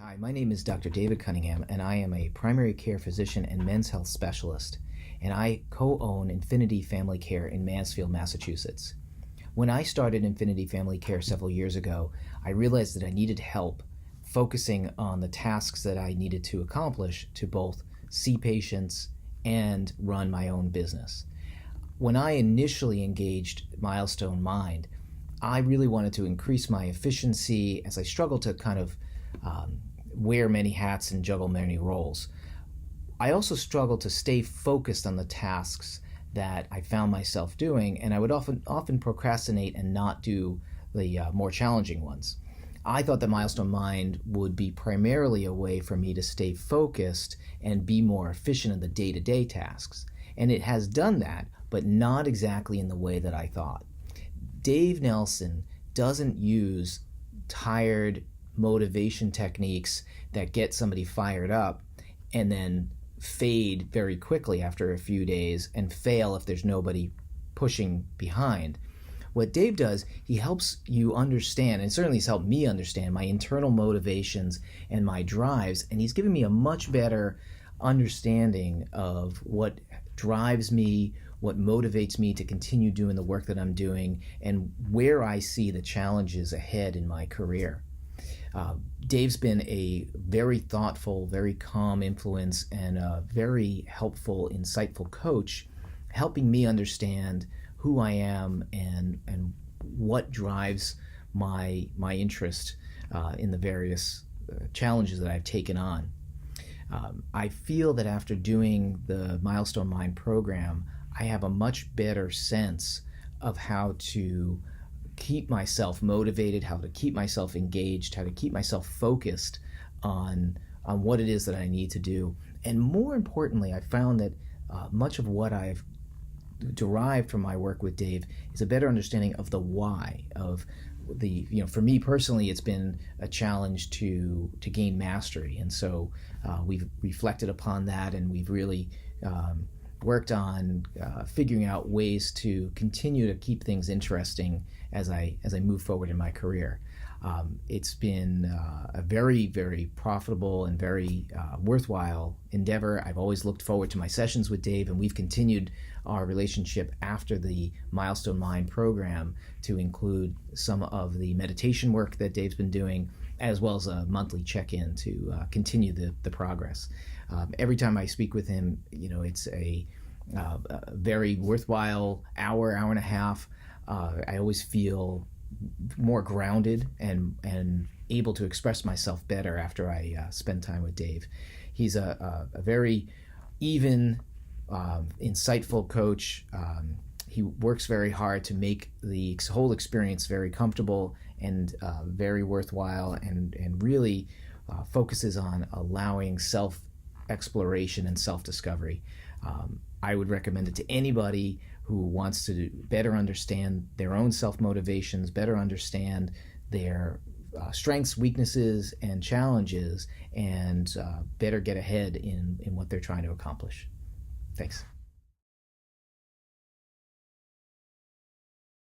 Hi, my name is Dr. David Cunningham, and I am a primary care physician and men's health specialist, and I co-own Infinity Family Care in Mansfield, Massachusetts. When I started Infinity Family Care several years ago, I realized that I needed help focusing on the tasks that I needed to accomplish to both see patients and run my own business. When I initially engaged Milestone Mind, I really wanted to increase my efficiency as I struggled to kind of wear many hats and juggle many roles. I also struggled to stay focused on the tasks that I found myself doing, and I would often procrastinate and not do the more challenging ones. I thought that Milestone Mind would be primarily a way for me to stay focused and be more efficient in the day-to-day tasks. And it has done that, but not exactly in the way that I thought. Dave Nelson doesn't use tired motivation techniques that get somebody fired up and then fade very quickly after a few days and fail if there's nobody pushing behind. What Dave does, he helps you understand, and certainly he's helped me understand my internal motivations and my drives, and he's given me a much better understanding of what drives me, what motivates me to continue doing the work that I'm doing, and where I see the challenges ahead in my career. Dave's been a very thoughtful, very calm influence and a very helpful, insightful coach, helping me understand who I am and what drives my interest in the various challenges that I've taken on. I feel that after doing the Milestone Mind program, I have a much better sense of how to keep myself motivated, how to keep myself engaged, how to keep myself focused on what it is that I need to do. And more importantly, I found that much of what I've derived from my work with Dave is a better understanding of the why of the, for me personally, it's been a challenge to gain mastery. And so we've reflected upon that, and we've really worked on figuring out ways to continue to keep things interesting as I move forward in my career. It's been a very, very profitable and very worthwhile endeavor. I've always looked forward to my sessions with Dave, and we've continued our relationship after the Milestone Mind program to include some of the meditation work that Dave's been doing, as well as a monthly check-in to continue the progress. Every time I speak with him, it's a very worthwhile hour and a half. I always feel more grounded and able to express myself better after I spend time with Dave. He's a very even, insightful coach. He works very hard to make the whole experience very comfortable and very worthwhile, and really focuses on allowing self-exploration and self-discovery. I would recommend it to anybody who wants to better understand their own self-motivations, better understand their strengths, weaknesses, and challenges, and better get ahead in what they're trying to accomplish. Thanks.